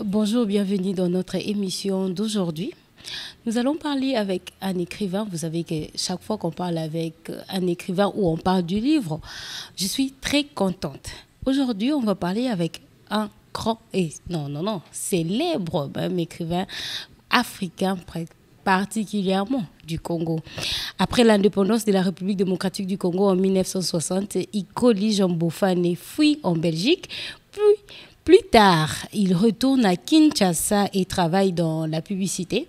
Bonjour, bienvenue dans notre émission d'aujourd'hui. Nous allons parler avec un écrivain. Vous savez que chaque fois qu'on parle avec un écrivain ou on parle du livre, je suis très contente. Aujourd'hui, on va parler avec un grand et célèbre même écrivain africain particulièrement du Congo. Après l'indépendance de la République démocratique du Congo en 1960, Hippolyte Jean-Boffané fuit en Belgique, puis plus tard, il retourne à Kinshasa et travaille dans la publicité.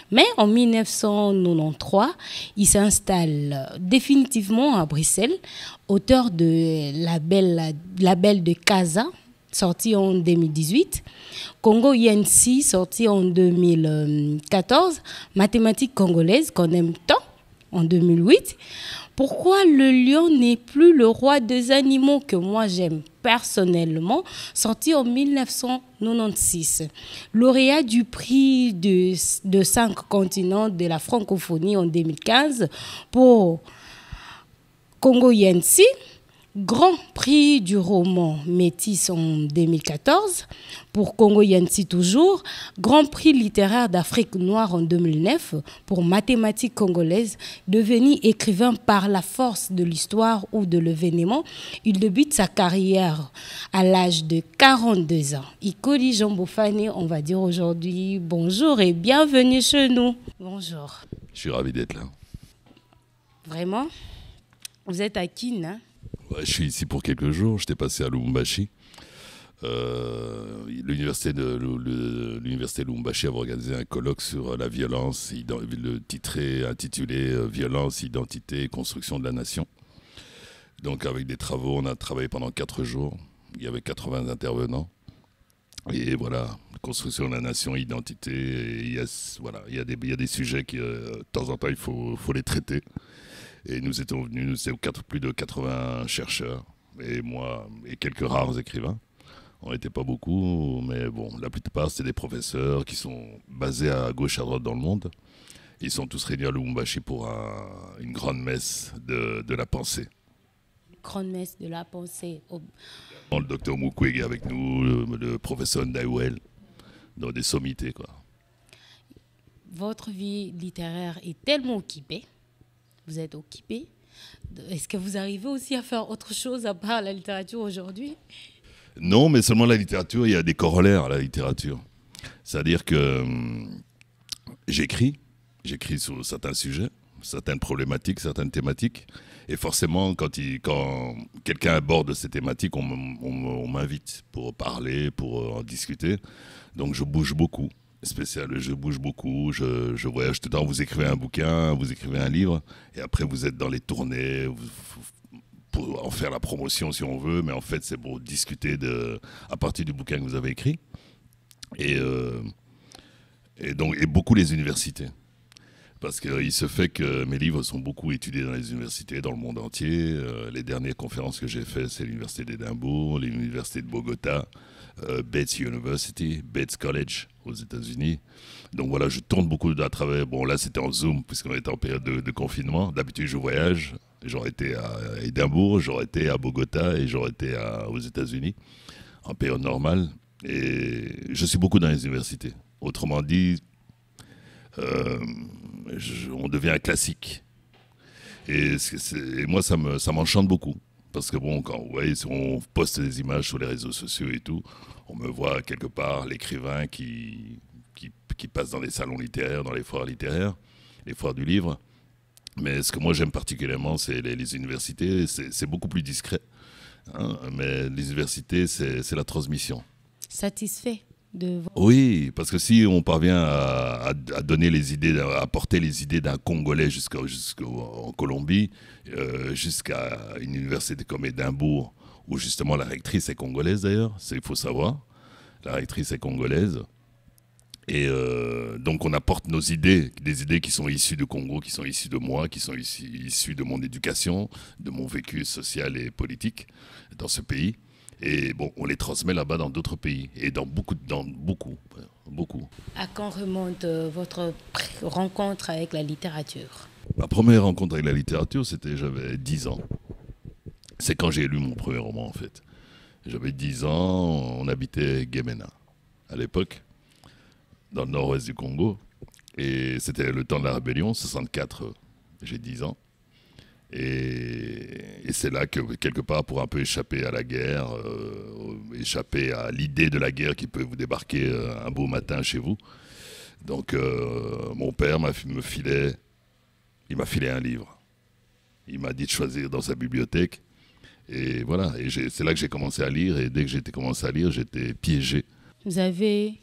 Mais en 1993, il s'installe définitivement à Bruxelles, auteur de La Belle de Casa, sorti en 2018, Congo Yensi, sorti en 2014, Mathématiques congolaises, qu'on aime tant, en 2008. Pourquoi le lion n'est plus le roi des animaux, que moi j'aime personnellement, sorti en 1996. Lauréat du prix de 5 continents de la francophonie en 2015 pour Congo Yensi. Grand prix du roman Métis en 2014 pour Congo Yensi toujours. Grand prix littéraire d'Afrique noire en 2009 pour Mathématiques congolaises. Devenu écrivain par la force de l'histoire ou de l'événement, il débute sa carrière à l'âge de 42 ans. Hippolyte Jean-Boffané, on va dire aujourd'hui bonjour et bienvenue chez nous. Bonjour. Je suis ravi d'être là. Vraiment? Vous êtes à Kin, hein? Ouais, je suis ici pour quelques jours. J'étais passé à Lubumbashi. L'université de Lubumbashi avait organisé un colloque sur la violence, intitulé Violence, identité et construction de la nation. Donc avec des travaux, on a travaillé pendant 4 jours. Il y avait 80 intervenants. Et voilà, construction de la nation, identité. Et il y a des sujets qui, de temps en temps, il faut les traiter. Et nous étions plus de 80 chercheurs, et moi, et quelques rares écrivains. On n'était pas beaucoup, mais bon, la plupart, c'était des professeurs qui sont basés à gauche, à droite dans le monde. Ils sont tous réunis à Lubumbashi pour une grande messe de la pensée. Grande messe de la pensée. Le docteur Mukwege avec nous, le professeur Ndaiwel, dans des sommités, quoi. Votre vie littéraire est tellement occupée. Vous êtes occupé. Est-ce que vous arrivez aussi à faire autre chose à part la littérature aujourd'hui? Non, mais seulement la littérature, il y a des corollaires à la littérature. C'est-à-dire que j'écris sur certains sujets, certaines problématiques, certaines thématiques. Et forcément, quand quelqu'un aborde ces thématiques, on m'invite pour parler, pour en discuter. Donc je bouge beaucoup. Je bouge beaucoup, je voyage tout le temps. Vous écrivez un bouquin, vous écrivez un livre, et après vous êtes dans les tournées pour en faire la promotion si on veut, mais en fait c'est pour discuter à partir du bouquin que vous avez écrit. Et beaucoup les universités. Parce qu'il se fait que mes livres sont beaucoup étudiés dans les universités, dans le monde entier. Les dernières conférences que j'ai faites, c'est l'université d'Édimbourg, l'université de Bogota, Bates University, Bates College aux États-Unis. Donc voilà, je tourne beaucoup à travers. Bon, là, c'était en Zoom, puisqu'on était en période de confinement. D'habitude, je voyage. J'aurais été à Édimbourg, j'aurais été à Bogota et j'aurais été aux États-Unis en période normale. Et je suis beaucoup dans les universités. Autrement dit, on devient un classique. Et moi, ça m'enchante beaucoup. Parce que bon, si on poste des images sur les réseaux sociaux et tout, on me voit quelque part l'écrivain qui passe dans les salons littéraires, dans les foires littéraires, les foires du livre. Mais ce que moi j'aime particulièrement, c'est les universités. C'est beaucoup plus discret. Hein, mais les universités, c'est la transmission. Satisfait de votre... Oui, parce que si on parvient à donner les idées, à porter les idées d'un Congolais jusqu'en Colombie, jusqu'à une université comme Édimbourg, où justement la rectrice est congolaise d'ailleurs, il faut savoir, la rectrice est congolaise, et donc on apporte nos idées, des idées qui sont issues du Congo, qui sont issues de moi, qui sont issues de mon éducation, de mon vécu social et politique dans ce pays. Et bon, on les transmet là-bas dans d'autres pays, et dans beaucoup. À quand remonte votre rencontre avec la littérature? Ma première rencontre avec la littérature, j'avais 10 ans. C'est quand j'ai lu mon premier roman, en fait. J'avais 10 ans, on habitait Guémena, à l'époque. dans le nord-ouest du Congo. Et c'était le temps de la rébellion, 64, j'ai 10 ans. Et c'est là que, quelque part, pour un peu échapper à la guerre, échapper à l'idée de la guerre qui peut vous débarquer un beau matin chez vous. Donc, mon père il m'a filé un livre. Il m'a dit de choisir dans sa bibliothèque. Et voilà, et c'est là que j'ai commencé à lire. Et dès que j'ai commencé à lire, j'étais piégé. Vous avez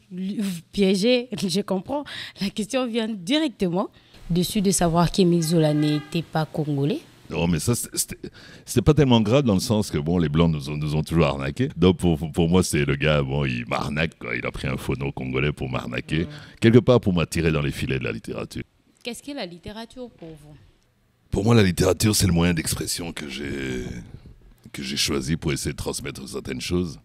piégé, je comprends. La question vient directement dessus de savoir qu'Émile Zola n'était pas congolais. Non, mais ça, c'était pas tellement grave dans le sens que, bon, les Blancs nous ont toujours arnaqués. Donc, pour moi, c'est le gars, bon, il m'arnaque, quoi. Il a pris un faux nom congolais pour m'arnaquer. Quelque part, pour m'attirer dans les filets de la littérature. Qu'est-ce qu'est la littérature pour vous? Pour moi, la littérature, c'est le moyen d'expression que j'ai choisi pour essayer de transmettre certaines choses.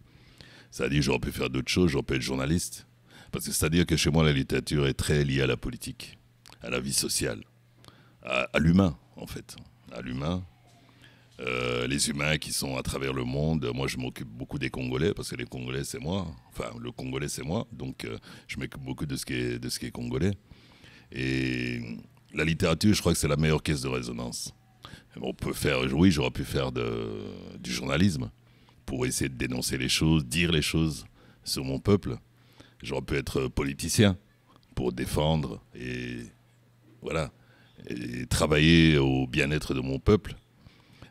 C'est-à-dire, j'aurais pu faire d'autres choses, j'aurais pu être journaliste. Parce que c'est-à-dire que chez moi, la littérature est très liée à la politique, à la vie sociale, à l'humain, en fait. À l'humain, les humains qui sont à travers le monde. Moi, je m'occupe beaucoup des Congolais, parce que les Congolais, c'est moi. Enfin, le Congolais, c'est moi. Donc, je m'occupe beaucoup de ce qui est congolais. Et la littérature, je crois que c'est la meilleure caisse de résonance. On peut faire, oui, j'aurais pu faire du journalisme pour essayer de dénoncer les choses, dire les choses sur mon peuple. J'aurais pu être politicien pour défendre et voilà, et travailler au bien-être de mon peuple.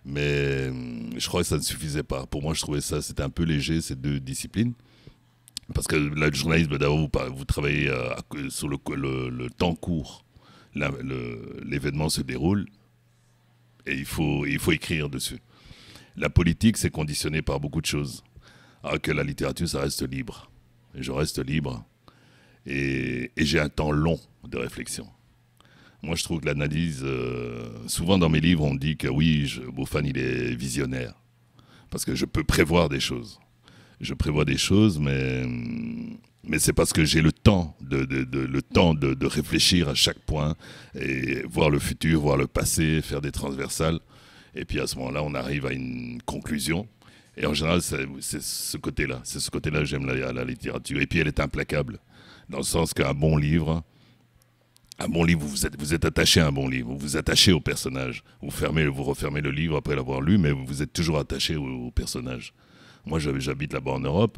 Mais je crois que ça ne suffisait pas. Pour moi, je trouvais ça, c'était un peu léger, ces deux disciplines. Parce que là, le journalisme, d'abord, vous travaillez sur le temps court. L'événement se déroule et il faut écrire dessus. La politique, c'est conditionné par beaucoup de choses. Alors que la littérature, ça reste libre. Et je reste libre. Et j'ai un temps long de réflexion. Moi, je trouve que l'analyse... souvent, dans mes livres, on dit que oui, Bouffane, il est visionnaire. Parce que je peux prévoir des choses. Je prévois des choses, mais c'est parce que j'ai le temps de réfléchir à chaque point et voir le futur, voir le passé, faire des transversales. Et puis à ce moment-là, on arrive à une conclusion. Et en général, c'est ce côté-là. C'est ce côté-là que j'aime la littérature. Et puis elle est implacable. Dans le sens qu'un bon livre, vous êtes attaché à un bon livre. Vous vous attachez au personnage. Vous refermez le livre après l'avoir lu, mais vous êtes toujours attaché au personnage. Moi, j'habite là-bas en Europe.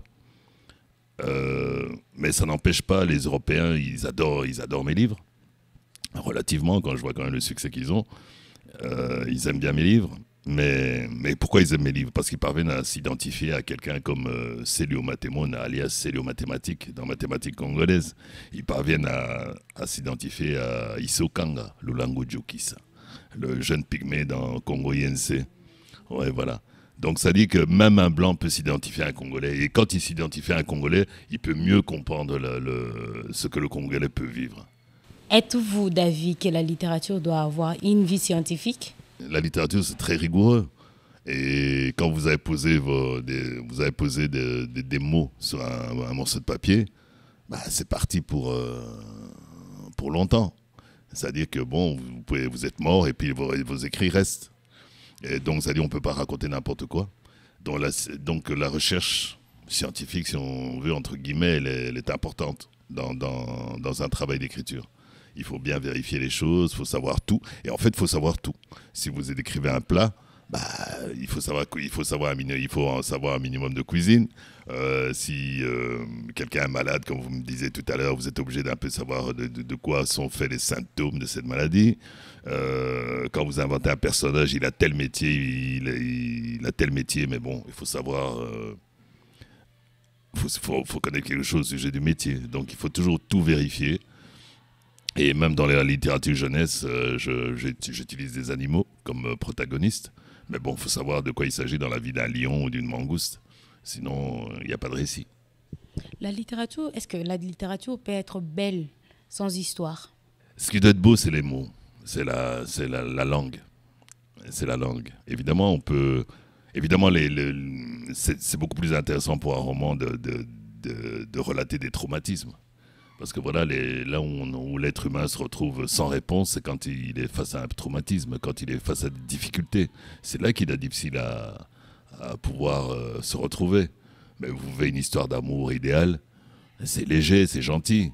Mais ça n'empêche pas, les Européens, ils adorent mes livres. Relativement, quand je vois quand même le succès qu'ils ont. Ils aiment bien mes livres. Mais pourquoi ils aiment mes livres? Parce qu'ils parviennent à s'identifier à quelqu'un comme Célio Matemona, alias Célio Mathématique, dans Mathématiques congolaises. Ils parviennent à s'identifier à Isokanga, Lulango Djokisa, le jeune pygmée dans Congo INC. Ouais, voilà. Donc ça dit que même un blanc peut s'identifier à un Congolais. Et quand il s'identifie à un Congolais, il peut mieux comprendre ce que le Congolais peut vivre. Êtes-vous d'avis que la littérature doit avoir une vie scientifique? La littérature, c'est très rigoureux. Et quand vous avez posé des mots sur un morceau de papier, bah, c'est parti pour longtemps. C'est-à-dire que bon, vous êtes mort et puis vos écrits restent. Et donc, c'est-à-dire qu'on ne peut pas raconter n'importe quoi. Donc la recherche scientifique, si on veut, entre guillemets, elle est importante dans un travail d'écriture. Il faut bien vérifier les choses, il faut savoir tout. Et en fait, il faut savoir tout. Si vous écrivez un plat, bah, il faut en savoir un minimum de cuisine. Si quelqu'un est malade, comme vous me disiez tout à l'heure, vous êtes obligé d'un peu savoir de quoi sont faits les symptômes de cette maladie. Quand vous inventez un personnage, il a tel métier, il a tel métier, mais bon, il faut savoir... faut connaître quelque chose au sujet du métier. Donc, il faut toujours tout vérifier. Et même dans la littérature jeunesse, j'utilise des animaux comme protagonistes. Mais bon, il faut savoir de quoi il s'agit dans la vie d'un lion ou d'une mangouste. Sinon, il n'y a pas de récit. Est-ce que la littérature peut être belle sans histoire? Ce qui doit être beau, c'est les mots. C'est la langue. C'est la langue. Évidemment, c'est beaucoup plus intéressant pour un roman de relater des traumatismes. Parce que voilà, là où l'être humain se retrouve sans réponse, c'est quand il est face à un traumatisme, quand il est face à des difficultés. C'est là qu'il est difficile à pouvoir se retrouver. Mais vous vivez une histoire d'amour idéal, c'est léger, c'est gentil.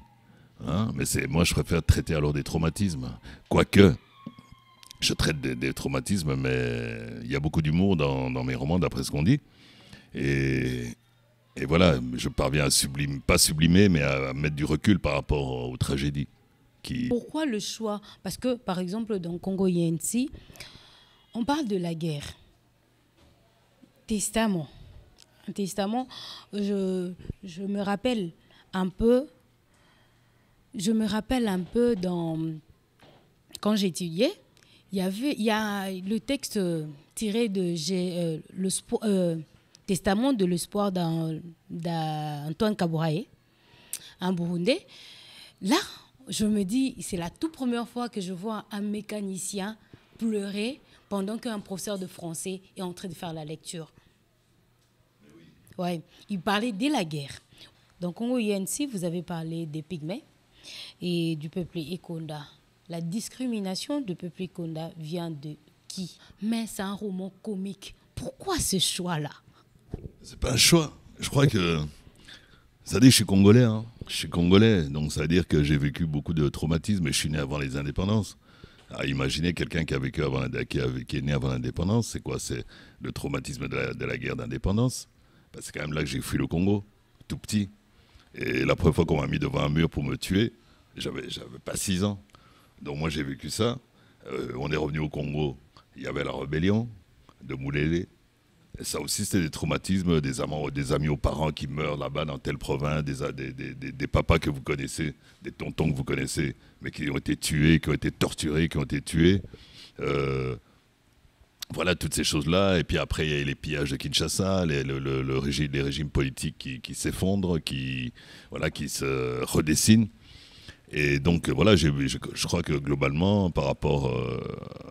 Hein, mais moi, je préfère traiter alors des traumatismes. Quoique, je traite des traumatismes, mais il y a beaucoup d'humour dans mes romans, d'après ce qu'on dit. Et, et voilà, je parviens à pas sublimer, mais à mettre du recul par rapport aux tragédies. Pourquoi le choix? Parce que, par exemple, dans Congo INC, on parle de la guerre. Testament. Un testament, je me rappelle un peu, quand j'étudiais, il y a le texte tiré de Testament de l'espoir d'Antoine Kabouraé, un Burundais. Là, je me dis, c'est la toute première fois que je vois un mécanicien pleurer pendant qu'un professeur de français est en train de faire la lecture. Ouais, il parlait de la guerre. Dans Congo INC, vous avez parlé des Pygmées et du peuple Ekonda. La discrimination du peuple Ekonda vient de qui? Mais c'est un roman comique. Pourquoi ce choix-là? C'est pas un choix. Je crois que... Ça veut dire que je suis congolais. Hein. Je suis congolais, donc ça veut dire que j'ai vécu beaucoup de traumatismes et je suis né avant les indépendances. Alors, imaginez quelqu'un qui est né avant l'indépendance, c'est quoi? C'est le traumatisme de la guerre d'indépendance. C'est quand même là que j'ai fui le Congo, tout petit. Et la première fois qu'on m'a mis devant un mur pour me tuer, j'avais pas 6 ans. Donc moi j'ai vécu ça. On est revenu au Congo, il y avait la rébellion de Moulélé. Et ça aussi c'était des traumatismes, des amis aux parents qui meurent là-bas dans telle province, des papas que vous connaissez, des tontons que vous connaissez, mais qui ont été tués, qui ont été torturés, qui ont été tués. Voilà, toutes ces choses-là. Et puis après, il y a les pillages de Kinshasa, les régimes politiques qui s'effondrent, qui se redessinent. Et donc, voilà, je crois que globalement, par rapport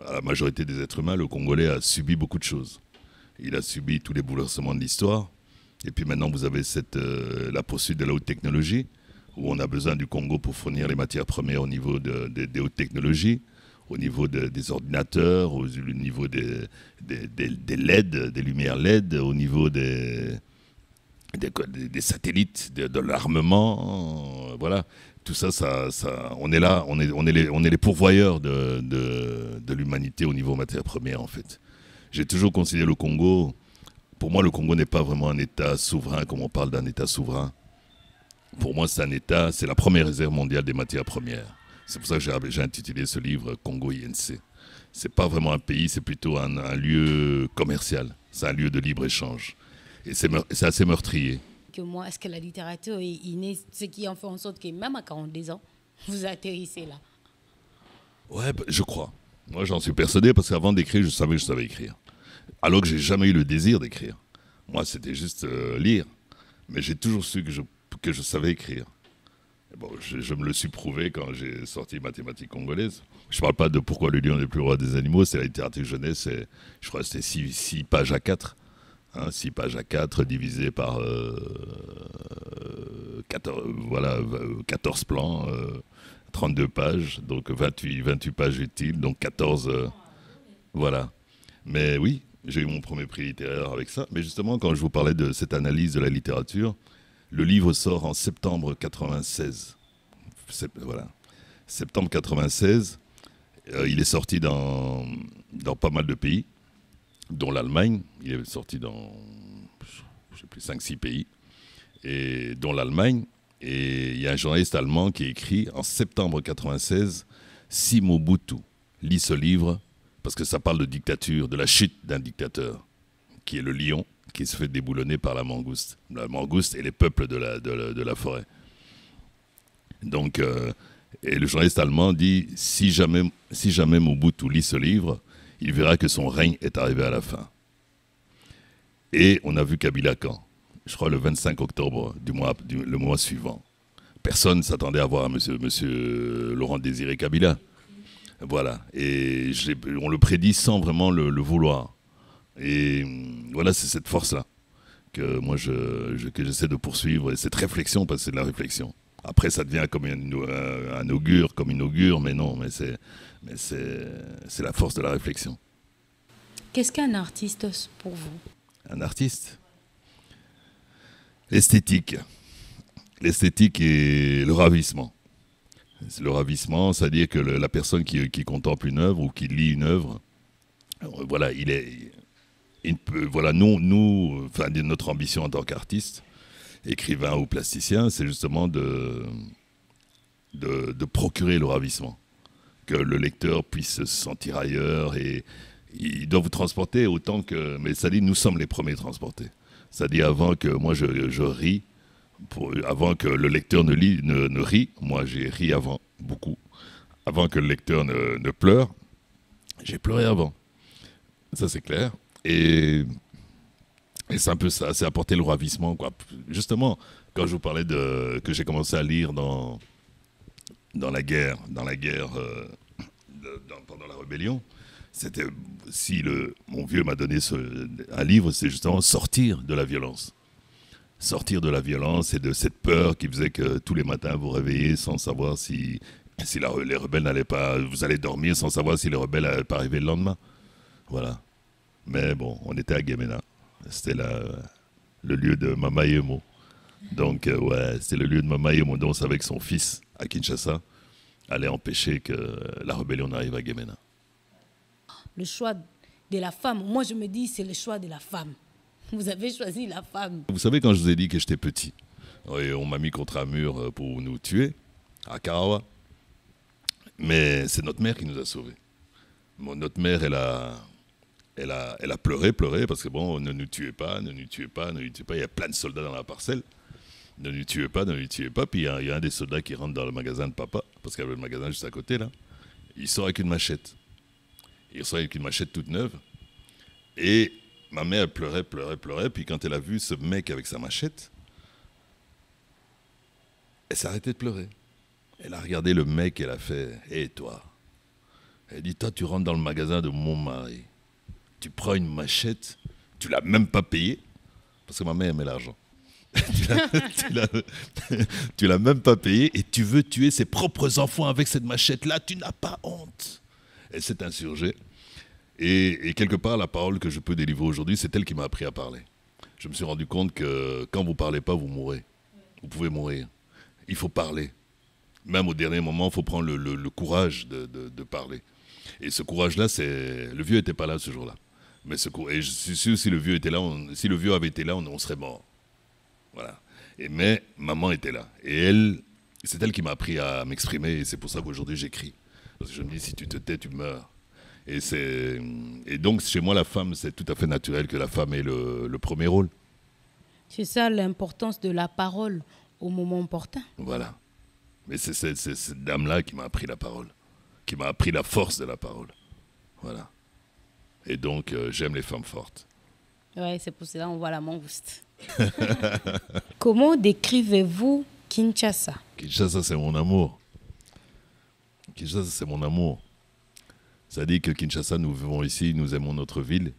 à la majorité des êtres humains, le Congolais a subi beaucoup de choses. Il a subi tous les bouleversements de l'histoire. Et puis maintenant, vous avez la poursuite de la haute technologie, où on a besoin du Congo pour fournir les matières premières au niveau des hautes technologies, au niveau des ordinateurs, au niveau des LED, des lumières LED, au niveau des satellites, de l'armement, voilà. Tout ça, on est là, on est les pourvoyeurs de l'humanité au niveau matières premières, en fait. J'ai toujours considéré le Congo, pour moi, le Congo n'est pas vraiment un État souverain, comme on parle d'un État souverain. Pour moi, c'est un État, c'est la première réserve mondiale des matières premières. C'est pour ça que j'ai intitulé ce livre Congo INC. C'est pas vraiment un pays, c'est plutôt un lieu commercial. C'est un lieu de libre-échange. Et c'est assez meurtrier. Est-ce que la littérature est innée, ce qui en fait en sorte que même à 42 ans, vous atterrissez là? Ouais, je crois. Moi, j'en suis persuadé parce qu'avant d'écrire, je savais que je savais écrire. Alors que j'ai jamais eu le désir d'écrire. Moi, c'était juste lire. Mais j'ai toujours su que je savais écrire. Bon, je me le suis prouvé quand j'ai sorti Mathématiques congolaises. Je ne parle pas de Pourquoi le lion n'est plus le roi des animaux, c'est la littérature jeunesse, je crois que c'était 6 pages à 4. Hein, 6 pages à 4 divisé par 14 plans, 32 pages, donc 28 pages utiles, donc 14. Voilà. Mais oui, j'ai eu mon premier prix littéraire avec ça. Mais justement, quand je vous parlais de cette analyse de la littérature, le livre sort en septembre 96. Voilà. Septembre 96. Il est sorti dans pas mal de pays, dont l'Allemagne. Il est sorti dans, je sais plus, 5-6 pays, et dont l'Allemagne. Et il y a un journaliste allemand qui a écrit en septembre 96, si Mobutu lit ce livre, parce que ça parle de dictature, de la chute d'un dictateur, qui est le lion, qui se fait déboulonner par la mangouste. La mangouste et les peuples de la forêt. Donc, et le journaliste allemand dit, si jamais Mobutu lit ce livre, il verra que son règne est arrivé à la fin. Et on a vu Kabila quand? Je crois le 25 octobre le mois suivant. Personne ne s'attendait à voir monsieur Laurent Désiré Kabila. Voilà. Et on le prédit sans vraiment le vouloir. Et voilà, c'est cette force-là que moi que j'essaie de poursuivre, et cette réflexion, parce que c'est de la réflexion. Après, ça devient comme un augure, comme une augure, mais non, mais c'est la force de la réflexion. Qu'est-ce qu'un artiste pour vous? Un artiste? L'esthétique. L'esthétique et le ravissement. Le ravissement, c'est-à-dire que la personne qui contemple une œuvre ou qui lit une œuvre, voilà, il peut, voilà, enfin, notre ambition en tant qu'artiste, écrivain ou plasticien, c'est justement de procurer le ravissement, que le lecteur puisse se sentir ailleurs et il doit vous transporter autant que... Mais ça dit, nous sommes les premiers transportés. Ça dit, avant que moi je ris, avant que le lecteur ne rit, moi j'ai ri avant, beaucoup. Avant que le lecteur ne pleure, j'ai pleuré avant. Ça c'est clair. Et c'est un peu ça, c'est apporter le ravissement, quoi. Justement, quand je vous parlais que j'ai commencé à lire dans la guerre, pendant la rébellion, c'était mon vieux m'a donné un livre, c'est justement sortir de la violence. Sortir de la violence et de cette peur qui faisait que tous les matins vous réveillez sans savoir si les rebelles n'allaient pas, vous allez dormir sans savoir si les rebelles n'allaient pas arriver le lendemain. Voilà. Mais bon, on était à Guémena. C'était le lieu de Mama Yemo. Donc, ouais, c'était le lieu de Mama Yemo. Donc, on savait que son fils, à Kinshasa, allait empêcher que la rébellion n'arrive à Guémena. Le choix de la femme, moi je me dis c'est le choix de la femme. Vous avez choisi la femme. Vous savez, quand je vous ai dit que j'étais petit, et on m'a mis contre un mur pour nous tuer, à Karawa, mais c'est notre mère qui nous a sauvés. Bon, notre mère, elle a pleuré, parce que bon, ne nous tuez pas, ne nous tuez pas, ne nous tuez pas. Il y a plein de soldats dans la parcelle. Ne nous tuez pas, ne nous tuez pas. Puis il y a un des soldats qui rentre dans le magasin de papa, parce qu'il y avait le magasin juste à côté, là. Il sort avec une machette. Il sort avec une machette toute neuve. Et ma mère, elle pleurait. Puis quand elle a vu ce mec avec sa machette, elle s'est arrêtée de pleurer. Elle a regardé le mec et elle a fait « Hé, toi ?» Elle dit « Toi, tu rentres dans le magasin de mon mari. Tu prends une machette, tu l'as même pas payée. » Parce que ma mère aimait l'argent. Tu l'as même pas payé et tu veux tuer ses propres enfants avec cette machette-là. Tu n'as pas honte. Elle s'est insurgée. Et quelque part, la parole que je peux délivrer aujourd'hui, c'est elle qui m'a appris à parler. Je me suis rendu compte que quand vous ne parlez pas, vous mourrez. Vous pouvez mourir. Il faut parler. Même au dernier moment, il faut prendre le courage de parler. Et ce courage-là, le vieux n'était pas là ce jour-là. Mais et je suis sûr, si le vieux était là, si le vieux avait été là, on serait mort. Voilà. Mais maman était là. Et c'est elle qui m'a appris à m'exprimer. Et c'est pour ça qu'aujourd'hui, j'écris. Parce que je me dis, si tu te tais, tu meurs. Et donc, chez moi, la femme, c'est tout à fait naturel que la femme ait le premier rôle. C'est ça l'importance de la parole au moment opportun. Voilà. Mais c'est cette dame-là qui m'a appris la parole, qui m'a appris la force de la parole. Voilà. Et donc, j'aime les femmes fortes. Ouais, c'est pour cela qu'on voit la mangouste. Comment décrivez-vous Kinshasa? Kinshasa, c'est mon amour. Kinshasa, c'est mon amour. Ça dit que Kinshasa, nous vivons ici, nous aimons notre ville,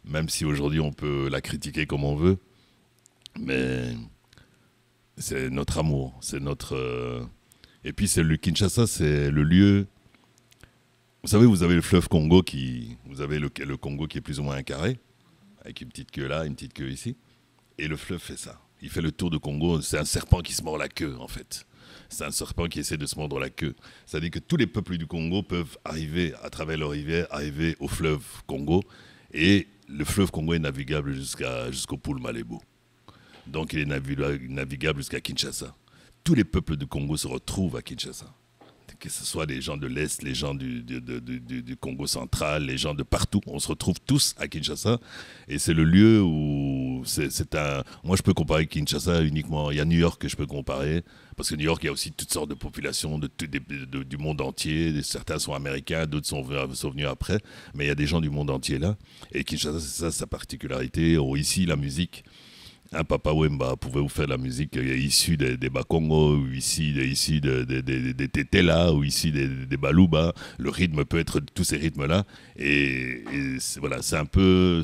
même si aujourd'hui on peut la critiquer comme on veut. Mais c'est notre amour, c'est notre... Et puis le Kinshasa, c'est le lieu... Vous savez, vous avez le fleuve Congo vous avez le Congo qui est plus ou moins un carré, avec une petite queue là, une petite queue ici. Et le fleuve fait ça. Il fait le tour de Congo. C'est un serpent qui se mord la queue, en fait. C'est un serpent qui essaie de se mordre la queue. C'est-à-dire que tous les peuples du Congo peuvent arriver, à travers leur rivière, arriver au fleuve Congo. Et le fleuve Congo est navigable jusqu'au Poul Malebo. Donc il est navigable jusqu'à Kinshasa. Tous les peuples du Congo se retrouvent à Kinshasa. Que ce soit les gens de l'Est, les gens du Congo central, les gens de partout. On se retrouve tous à Kinshasa. Et c'est le lieu où moi, je peux comparer Kinshasa uniquement. Il y a New York que je peux comparer. Parce que New York, il y a aussi toutes sortes de populations du monde entier. Certains sont américains, d'autres sont venus après. Mais il y a des gens du monde entier là. Et Kinshasa, c'est ça sa particularité. Ici, la musique... Un Papa Wemba pouvait vous faire de la musique issue des Bakongo, ou ici des Tetela, ou ici des Baluba. Le rythme peut être de tous ces rythmes-là. Et voilà, c'est un peu...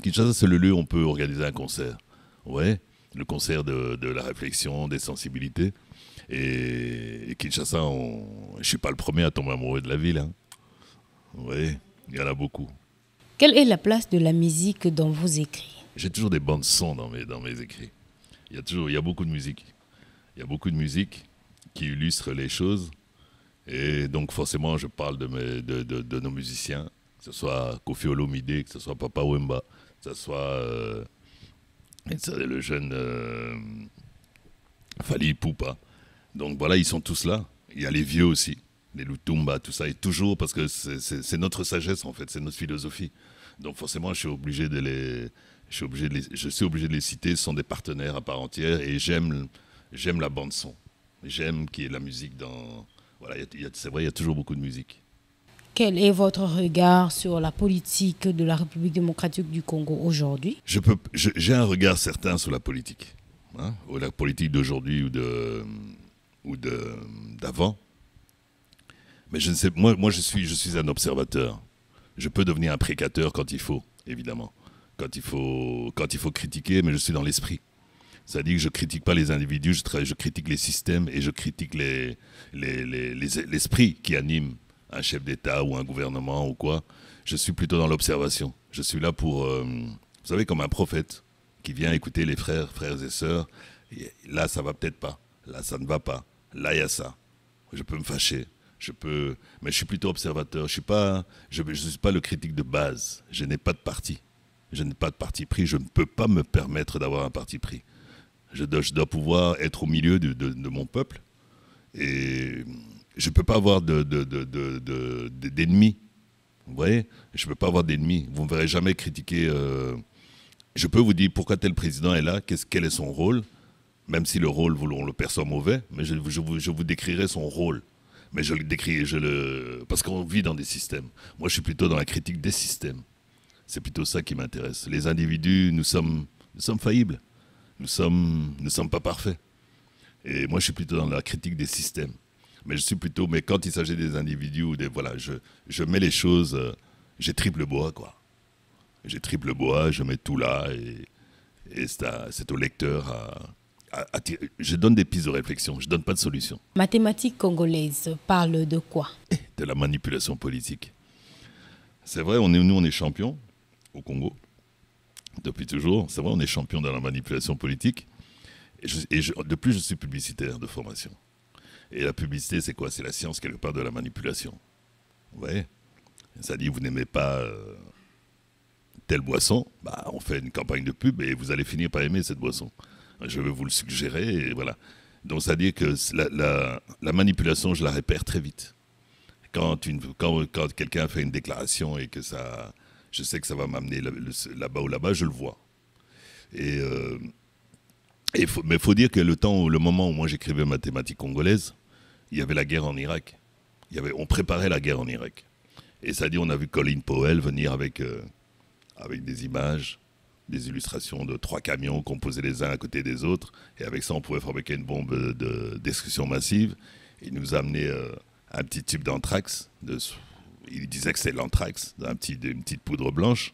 Kinshasa, c'est le lieu où on peut organiser un concert. Ouais, le concert de la réflexion, des sensibilités. Et Kinshasa, je ne suis pas le premier à tomber amoureux de la ville. Hein. Oui, il y en a beaucoup. Quelle est la place de la musique dans vos écrits? J'ai toujours des bandes son dans mes écrits. Il y a beaucoup de musique. Il y a beaucoup de musique qui illustre les choses. Et donc forcément, je parle de nos musiciens, que ce soit Koffi Olomide, que ce soit Papa Wemba, que ce soit le jeune Fally Ipupa. Donc voilà, ils sont tous là. Il y a les vieux aussi, les Lutumba, tout ça. Et toujours, parce que c'est notre sagesse en fait, c'est notre philosophie. Donc forcément, je suis obligé de les citer. Ce sont des partenaires à part entière. Et j'aime la bande son. J'aime qu'il y ait la musique dans... Voilà, c'est vrai, il y a toujours beaucoup de musique. Quel est votre regard sur la politique de la République démocratique du Congo aujourd'hui? J'ai un regard certain sur la politique. Hein, ou la politique d'aujourd'hui ou d'avant. Mais je ne sais, moi je suis un observateur. Je peux devenir un prédicateur quand il faut, évidemment. Quand il faut critiquer, mais je suis dans l'esprit. C'est-à-dire que je ne critique pas les individus, je critique les systèmes et je critique l'esprit qui anime un chef d'État ou un gouvernement ou quoi. Je suis plutôt dans l'observation. Je suis là pour, vous savez, comme un prophète qui vient écouter les frères et sœurs. Et là, ça va peut-être pas. Là, ça ne va pas. Là, il y a ça. Je peux me fâcher. Mais je suis plutôt observateur. Je suis pas le critique de base. Je n'ai pas de parti. Je n'ai pas de parti pris. Je ne peux pas me permettre d'avoir un parti pris. Je dois pouvoir être au milieu de mon peuple. Et je ne peux pas avoir d'ennemis. Vous voyez? Je ne peux pas avoir d'ennemis. Vous ne me verrez jamais critiquer... Je peux vous dire pourquoi tel président est là, quel est son rôle, même si le rôle, on le perçoit mauvais, mais je vous décrirai son rôle. Mais je le décris, parce qu'on vit dans des systèmes. Moi, je suis plutôt dans la critique des systèmes. C'est plutôt ça qui m'intéresse. Les individus, nous sommes faillibles. Nous sommes pas parfaits. Et moi, je suis plutôt dans la critique des systèmes. Mais quand il s'agit des individus, voilà, je mets les choses, j'ai triple bois, quoi. J'ai triple bois, je mets tout là, et c'est au lecteur je donne des pistes de réflexion, je ne donne pas de solution. Mathématiques congolaises parle de quoi? De la manipulation politique. C'est vrai, nous on est champions au Congo, depuis toujours. C'est vrai, on est champions dans la manipulation politique. De plus, je suis publicitaire de formation. Et la publicité, c'est quoi? C'est la science quelque part de la manipulation. Vous voyez? C'est-à-dire, vous n'aimez pas telle boisson, on fait une campagne de pub et vous allez finir par aimer cette boisson. Je vais vous le suggérer, et voilà. Donc, c'est-à-dire que la manipulation, je la repère très vite. Quand quelqu'un fait une déclaration et que je sais que ça va m'amener là-bas ou là-bas, je le vois. Mais il faut dire que le moment où moi j'écrivais Mathématiques congolaises, il y avait la guerre en Irak. On préparait la guerre en Irak. Et c'est-à-dire, on a vu Colin Powell venir avec des images, des illustrations de 3 camions composés les uns à côté des autres. Et avec ça, on pouvait fabriquer une bombe de destruction massive. Il nous a amené un petit tube d'anthrax. Il disait que c'est l'anthrax, une petite poudre blanche.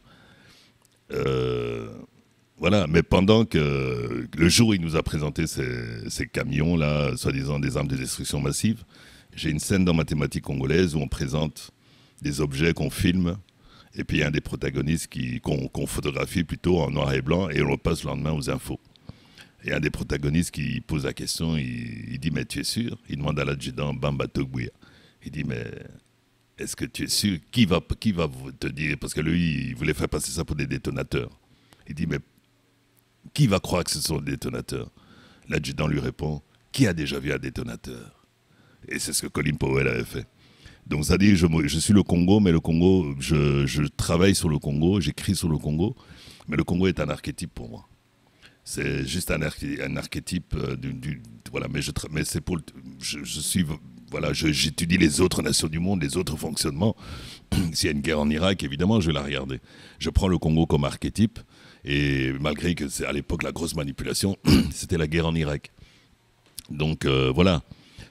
Voilà, mais pendant que le jour où il nous a présenté ces camions-là, soi-disant des armes de destruction massive, j'ai une scène dans Mathématiques congolaises où on présente des objets qu'on filme. Et puis il y a un des protagonistes qu'on photographie plutôt en noir et blanc et on le passe le lendemain aux infos. Et un des protagonistes qui pose la question, il dit « Mais tu es sûr ?» Il demande à l'adjudant Bamba Togbouya. Il dit « Mais est-ce que tu es sûr? Qui va te dire ?» Parce que lui, il voulait faire passer ça pour des détonateurs. Il dit « Mais qui va croire que ce sont des détonateurs ?» L'adjudant lui répond « Qui a déjà vu un détonateur ?» Et c'est ce que Colin Powell avait fait. Donc, c'est-à-dire, je suis le Congo, mais le Congo, je travaille sur le Congo, j'écris sur le Congo, mais le Congo est un archétype pour moi. C'est juste un archétype voilà, mais c'est pour, voilà, j'étudie les autres nations du monde, les autres fonctionnements. S'il y a une guerre en Irak, évidemment, je vais la regarder. Je prends le Congo comme archétype, et malgré que c'est à l'époque la grosse manipulation, c'était la guerre en Irak. Donc, voilà.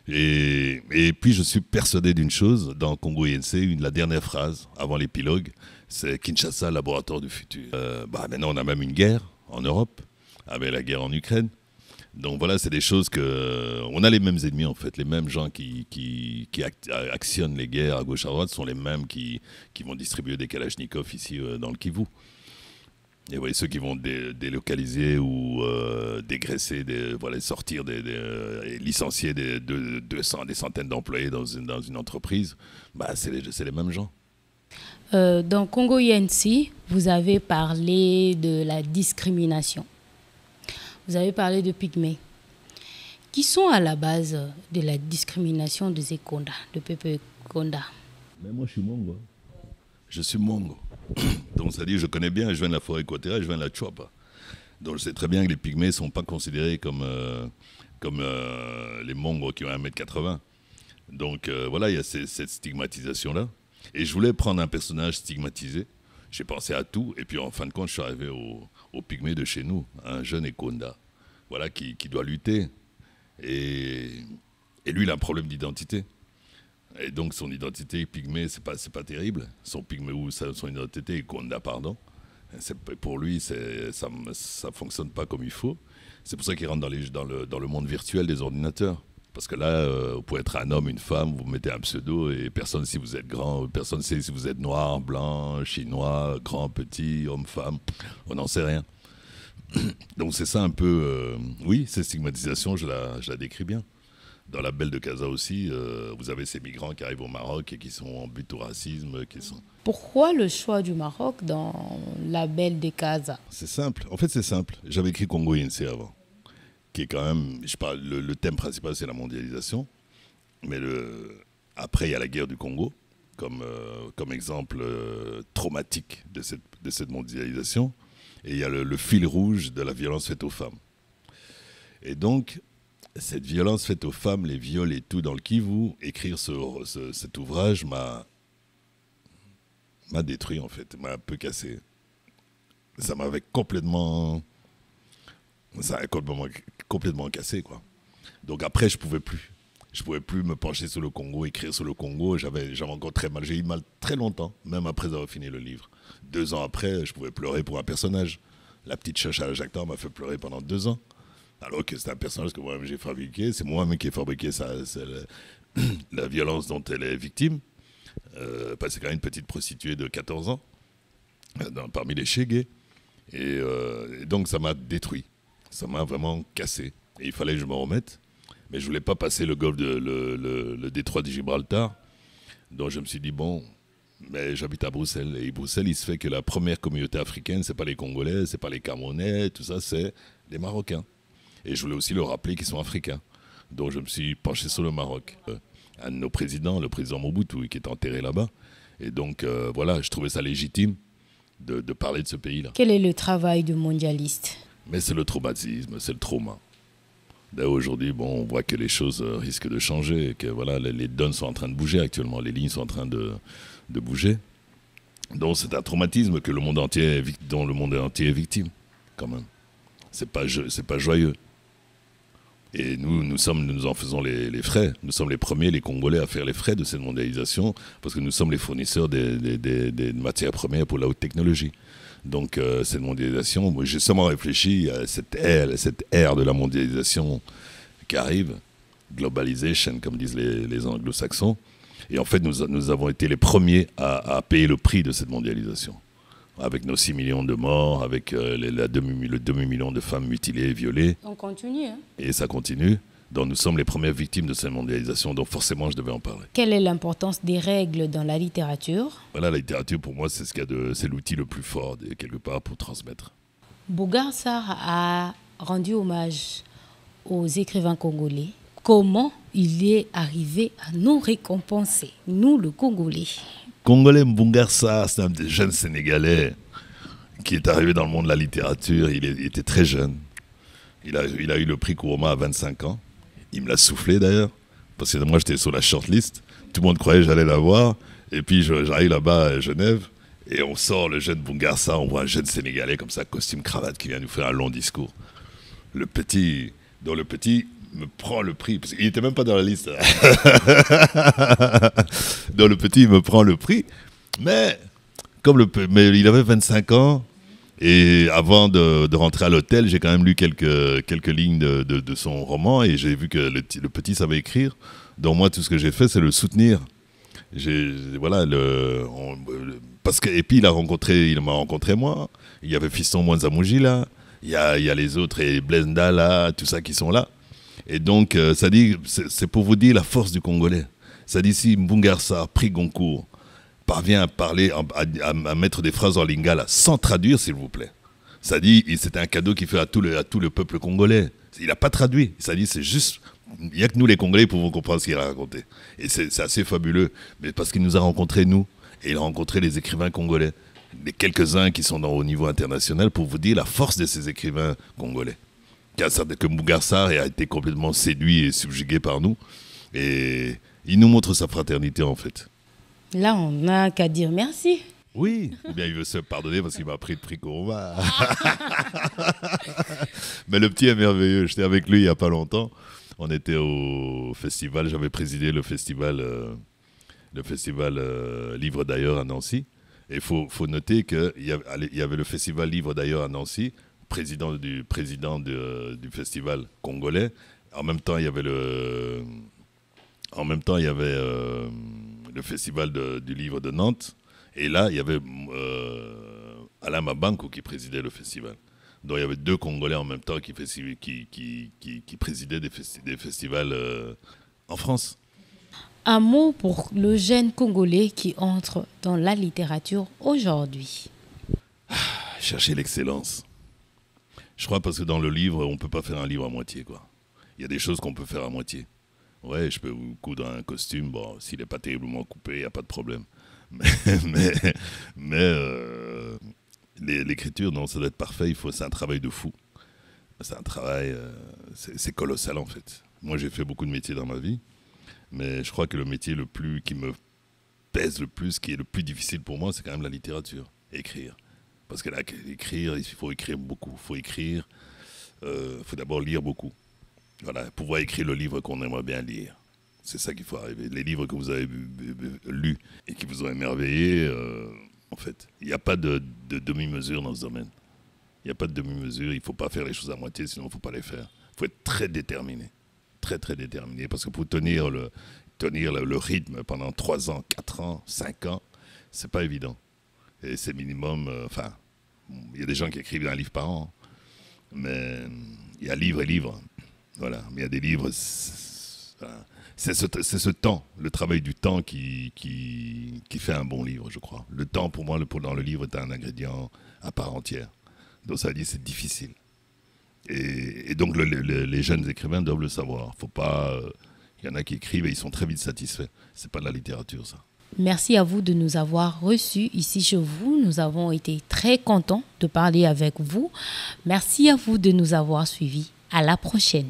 Et puis je suis persuadé d'une chose, dans Congo INC, la dernière phrase avant l'épilogue, c'est Kinshasa, laboratoire du futur. Maintenant on a même une guerre en Europe, avec la guerre en Ukraine. Donc voilà, c'est des choses on a les mêmes ennemis en fait, les mêmes gens qui actionnent les guerres à gauche à droite sont les mêmes qui vont distribuer des kalachnikovs ici dans le Kivu. Et oui, ceux qui vont délocaliser ou dégraisser, voilà, sortir, et licencier des 200, des centaines d'employés dans une entreprise, bah, c'est les mêmes gens. Dans Congo INC, vous avez parlé de la discrimination. Vous avez parlé de pygmées. Qui sont à la base de la discrimination de ces Konda, de Pepe Konda? Mais moi, je suis Mongo. Je suis Mongo. Donc, ça dit, je connais bien, je viens de la forêt équatoriale, je viens de la Chuapa. Donc, je sais très bien que les pygmées ne sont pas considérés comme les Mongos qui ont 1,80 m. Donc, voilà, il y a cette stigmatisation-là. Et je voulais prendre un personnage stigmatisé. J'ai pensé à tout. Et puis, en fin de compte, je suis arrivé au pygmée de chez nous, un jeune Ekonda, voilà, qui doit lutter. Et lui, il a un problème d'identité. Et donc, son identité pygmée, c'est pas terrible. Son pygmée ou son identité Konda, pardon. Pour lui, ça fonctionne pas comme il faut. C'est pour ça qu'il rentre dans le monde virtuel des ordinateurs. Parce que là, vous pouvez être un homme, une femme, vous mettez un pseudo et personne ne sait si vous êtes grand, personne ne sait si vous êtes noir, blanc, chinois, grand, petit, homme, femme. On n'en sait rien. Donc c'est ça un peu, oui, cette stigmatisation, je la décris bien. Dans la Belle de Casa aussi, vous avez ces migrants qui arrivent au Maroc et qui sont en but au racisme. Pourquoi le choix du Maroc dans la Belle de Casa? C'est simple, en fait c'est simple. J'avais écrit Congo INC avant, qui est quand même, le thème principal c'est la mondialisation, mais après il y a la guerre du Congo, comme exemple traumatique de cette mondialisation. Et il y a le fil rouge de la violence faite aux femmes. Et donc, cette violence faite aux femmes, les viols et tout dans le Kivu, écrire cet ouvrage m'a détruit en fait, m'a un peu cassé. Ça m'avait complètement cassé, quoi. Donc après, je pouvais plus. Je pouvais plus me pencher sur le Congo, écrire sur le Congo. J'avais encore très mal. J'ai eu mal très longtemps, même après avoir fini le livre. 2 ans après, je pouvais pleurer pour un personnage. La petite Chacha Jactar m'a fait pleurer pendant 2 ans. Alors que c'est un personnage que moi-même j'ai fabriqué. C'est moi-même qui ai fabriqué la violence dont elle est victime. C'est quand même une petite prostituée de 14 ans, parmi les Chégués. Et donc ça m'a détruit. Ça m'a vraiment cassé. Et il fallait que je m'en remette. Mais je voulais pas passer le golfe le détroit de Gibraltar. Donc je me suis dit, bon, mais j'habite à Bruxelles. Et Bruxelles, il se fait que la première communauté africaine, c'est pas les Congolais, c'est pas les Camerounais, tout ça, c'est les Marocains. Et je voulais aussi leur rappeler qu'ils sont africains. Donc je me suis penché sur le Maroc. Un de nos présidents, le président Mobutu, qui est enterré là-bas. Et donc voilà, je trouvais ça légitime de parler de ce pays-là. Quel est le travail du mondialiste? Mais c'est le traumatisme, c'est le trauma. Aujourd'hui, bon, on voit que les choses risquent de changer, et que voilà, les donnes sont en train de bouger actuellement, les lignes sont en train de bouger. Donc c'est un traumatisme dont le monde entier est victime, quand même. C'est pas joyeux. Et nous en faisons les frais. Nous sommes les premiers, les Congolais, à faire les frais de cette mondialisation, parce que nous sommes les fournisseurs des matières premières pour la haute technologie. Donc cette mondialisation, moi, j'ai seulement réfléchi à cette ère de la mondialisation qui arrive, globalization, comme disent les anglo-saxons. Et en fait, nous avons été les premiers à payer le prix de cette mondialisation. Avec nos 6 millions de morts, avec le demi-million de femmes mutilées et violées. On continue. Hein? Et ça continue. Donc nous sommes les premières victimes de cette mondialisation, donc forcément je devais en parler. Quelle est l'importance des règles dans la littérature? Voilà, la littérature pour moi c'est l'outil le plus fort quelque part pour transmettre. Bougar Sarr a rendu hommage aux écrivains congolais. Comment il est arrivé à nous récompenser, nous le Congolais? Congolais Bougar Sarr, c'est un des jeunes Sénégalais qui est arrivé dans le monde de la littérature. Il était très jeune. Il a eu le prix Kuroma à 25 ans. Il me l'a soufflé d'ailleurs, parce que moi j'étais sur la shortlist. Tout le monde croyait que j'allais l'avoir. Et puis j'arrive là-bas à Genève, et on sort le jeune Bougar Sarr, on voit un jeune Sénégalais comme ça, costume cravate, qui vient nous faire un long discours. Le petit me prend le prix, parce qu'il n'était même pas dans la liste. Donc le petit me prend le prix, mais il avait 25 ans. Et avant de rentrer à l'hôtel, j'ai quand même lu quelques lignes de son roman, et j'ai vu que le petit savait écrire. Donc moi, tout ce que j'ai fait, c'est le soutenir. Voilà, parce que, et puis il m'a rencontré moi. Il y avait Fiston Mwanza-Mouji là. Il y a les autres, et Blenda là, tout ça qui sont là. Et donc, ça dit, c'est pour vous dire la force du Congolais. Ça dit, si Mbungar Sarr, prix Goncourt, parvient à parler, à mettre des phrases en lingala sans traduire, s'il vous plaît. Ça dit, c'est un cadeau qu'il fait à tout le peuple congolais. Il n'a pas traduit. Ça dit, c'est juste, il n'y a que nous les Congolais pouvons comprendre ce qu'il a raconté. Et c'est assez fabuleux, mais parce qu'il nous a rencontrés, nous, et il a rencontré les écrivains congolais, les quelques-uns qui sont au niveau international, pour vous dire la force de ces écrivains congolais. Que Mbungar Sarr a été complètement séduit et subjugué par nous. Et il nous montre sa fraternité, en fait. Là, on n'a qu'à dire merci. Oui, ou bien il veut se pardonner parce qu'il m'a pris le prix Kurumba. Mais le petit est merveilleux. J'étais avec lui il n'y a pas longtemps. On était au festival. J'avais présidé le festival Livre d'ailleurs à Nancy. Et il faut noter qu'il y avait le festival Livre d'ailleurs à Nancy, président du festival congolais. En même temps, il y avait le festival du livre de Nantes. Et là, il y avait Alain Mabanko qui présidait le festival. Donc il y avait deux Congolais en même temps qui présidaient des festivals en France. Un mot pour le jeune Congolais qui entre dans la littérature aujourd'hui. Chercher l'excellence. Je crois parce que dans le livre, on ne peut pas faire un livre à moitié, quoi. Il y a des choses qu'on peut faire à moitié. Ouais, je peux vous coudre un costume, bon, s'il n'est pas terriblement coupé, il n'y a pas de problème. Mais l'écriture, non, ça doit être parfait, c'est un travail de fou. C'est un travail, c'est colossal en fait. Moi, j'ai fait beaucoup de métiers dans ma vie, mais je crois que le métier qui me pèse le plus, qui est le plus difficile pour moi, c'est quand même la littérature, écrire. Parce que là, écrire, il faut écrire beaucoup. Il faut d'abord lire beaucoup. Voilà, pouvoir écrire le livre qu'on aimerait bien lire. C'est ça qu'il faut arriver. Les livres que vous avez lus et qui vous ont émerveillé, en fait, il n'y a pas de demi-mesure dans ce domaine. Il n'y a pas de demi-mesure. Il ne faut pas faire les choses à moitié, sinon il ne faut pas les faire. Il faut être très déterminé. Très, très déterminé. Parce que pour tenir le rythme pendant 3 ans, 4 ans, 5 ans, c'est pas évident. Et c'est minimum... il y a des gens qui écrivent un livre par an. Mais il y a livre et livre. Voilà. Mais il y a des livres... C'est ce temps, le travail du temps qui fait un bon livre, je crois. Le temps, pour moi, dans le livre, est un ingrédient à part entière. Donc ça dit, c'est difficile. Et donc les jeunes écrivains doivent le savoir. Faut pas, y en a qui écrivent et ils sont très vite satisfaits. C'est pas de la littérature, ça. Merci à vous de nous avoir reçus ici chez vous. Nous avons été très contents de parler avec vous. Merci à vous de nous avoir suivis. À la prochaine.